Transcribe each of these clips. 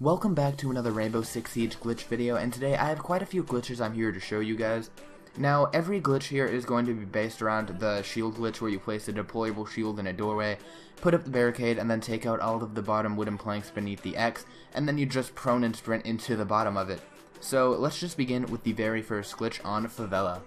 Welcome back to another Rainbow Six Siege glitch video, and today I have quite a few glitches I'm here to show you guys. Now, every glitch here is going to be based around the shield glitch where you place a deployable shield in a doorway, put up the barricade, and then take out all of the bottom wooden planks beneath the X, and then you just prone and sprint into the bottom of it. So let's just begin with the very first glitch on Favela.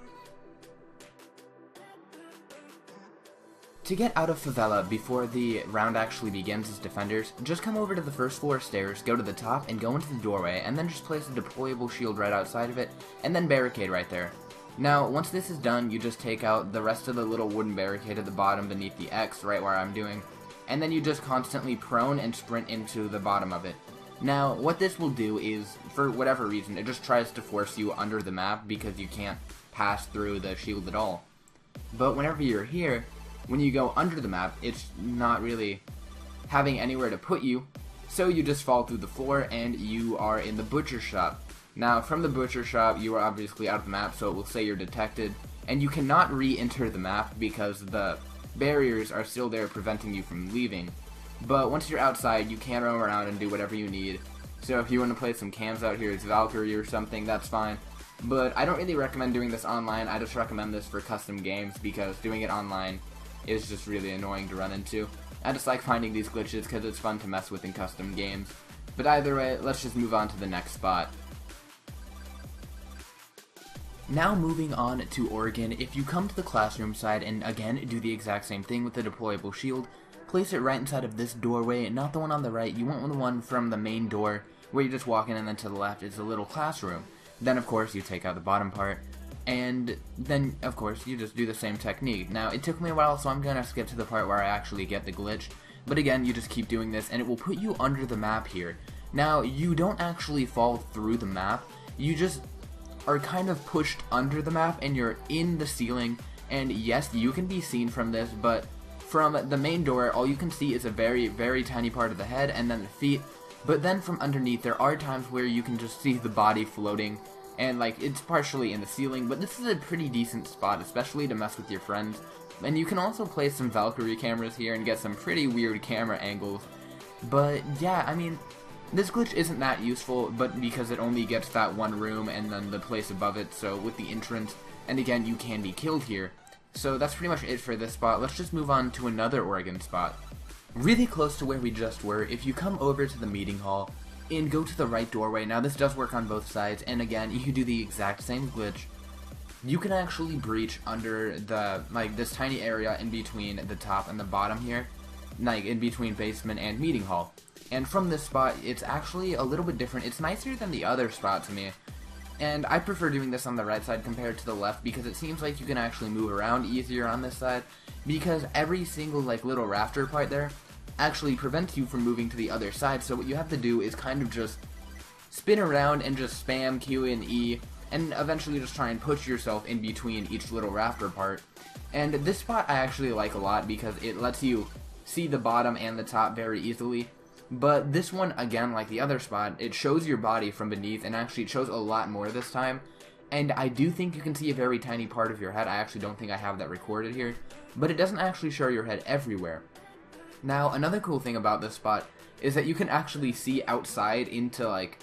To get out of Favela before the round actually begins as defenders, just come over to the first floor stairs, go to the top, and go into the doorway, and then just place a deployable shield right outside of it, and then barricade right there. Now, once this is done, you just take out the rest of the little wooden barricade at the bottom beneath the X, right where I'm doing, and then you just constantly prone and sprint into the bottom of it. Now, what this will do is, for whatever reason, it just tries to force you under the map because you can't pass through the shield at all. But whenever you're here, when you go under the map, it's not really having anywhere to put you, so you just fall through the floor and you are in the butcher shop. Now, from the butcher shop, you are obviously out of the map, so it will say you're detected, and you cannot re-enter the map because the barriers are still there preventing you from leaving. But once you're outside, you can roam around and do whatever you need. So if you want to play some cams out here as Valkyrie or something, that's fine. But I don't really recommend doing this online. I just recommend this for custom games because doing it online is just really annoying to run into. I just like finding these glitches because it's fun to mess with in custom games. But either way, let's just move on to the next spot. Now moving on to Oregon, if you come to the classroom side and again do the exact same thing with the deployable shield, place it right inside of this doorway, not the one on the right. You want the one from the main door where you just walk in, and then to the left is a little classroom. Then of course you take out the bottom part, and then of course you just do the same technique. Now it took me a while, so I'm gonna skip to the part where I actually get the glitch, but again you just keep doing this and it will put you under the map here. Now you don't actually fall through the map, you just are kind of pushed under the map and you're in the ceiling, and yes, you can be seen from this, but from the main door all you can see is a very tiny part of the head and then the feet. But then from underneath there are times where you can just see the body floating, and like it's partially in the ceiling, but this is a pretty decent spot, especially to mess with your friends. And you can also place some Valkyrie cameras here and get some pretty weird camera angles. But yeah, I mean, this glitch isn't that useful, but because it only gets that one room and then the place above it, so with the entrance, and again you can be killed here. So that's pretty much it for this spot. Let's just move on to another Oregon spot. Really close to where we just were, if you come over to the meeting hall and go to the right doorway, now this does work on both sides, and again you do the exact same glitch. You can actually breach under the, like, this tiny area in between the top and the bottom here, like in between basement and meeting hall. And from this spot, it's actually a little bit different. It's nicer than the other spot to me, and I prefer doing this on the right side compared to the left because it seems like you can actually move around easier on this side, because every single like little rafter part there actually prevents you from moving to the other side. So what you have to do is kind of just spin around and just spam Q and E, and eventually just try and push yourself in between each little rafter part. And this spot I actually like a lot because it lets you see the bottom and the top very easily. But this one, again, like the other spot, it shows your body from beneath, and actually it shows a lot more this time. And I do think you can see a very tiny part of your head. I actually don't think I have that recorded here, but it doesn't actually show your head everywhere. Now, another cool thing about this spot is that you can actually see outside into like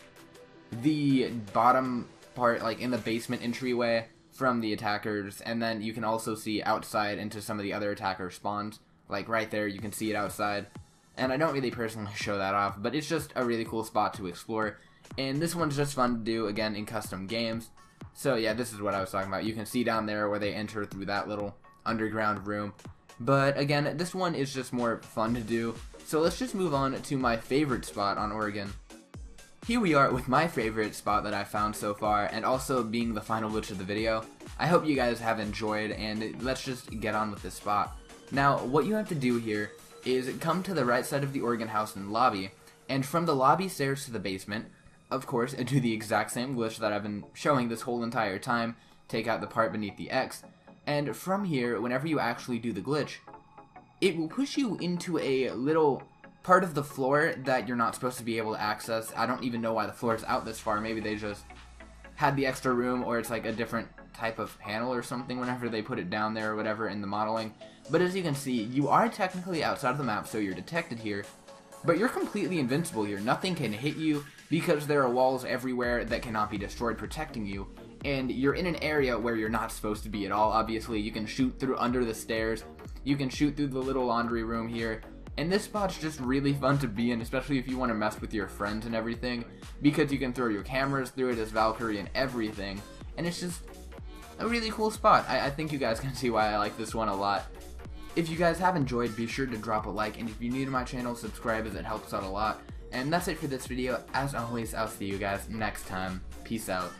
the bottom part, like in the basement entryway from the attackers, and then you can also see outside into some of the other attacker spawns. Like right there, you can see it outside. And I don't really personally show that off, but it's just a really cool spot to explore. And this one's just fun to do, again, in custom games. So yeah, this is what I was talking about. You can see down there where they enter through that little underground room. But again, this one is just more fun to do. So let's just move on to my favorite spot on Oregon. Here we are with my favorite spot that I found so far, and also being the final glitch of the video. I hope you guys have enjoyed, and let's just get on with this spot. Now, what you have to do here is come to the right side of the Oregon house and lobby, and from the lobby stairs to the basement, of course, do the exact same glitch that I've been showing this whole entire time. Take out the part beneath the X, and from here, whenever you actually do the glitch, it will push you into a little part of the floor that you're not supposed to be able to access. I don't even know why the floor is out this far. Maybe they just had the extra room, or it's like a different type of panel or something whenever they put it down there or whatever in the modeling. But as you can see, you are technically outside of the map, so you're detected here. But you're completely invincible here. Nothing can hit you because there are walls everywhere that cannot be destroyed protecting you. And you're in an area where you're not supposed to be at all, obviously. You can shoot through under the stairs. You can shoot through the little laundry room here. And this spot's just really fun to be in, especially if you want to mess with your friends and everything, because you can throw your cameras through it as Valkyrie and everything. And it's just a really cool spot. I think you guys can see why I like this one a lot. If you guys have enjoyed, be sure to drop a like, and if you're new to my channel, subscribe as it helps out a lot. And that's it for this video. As always, I'll see you guys next time. Peace out.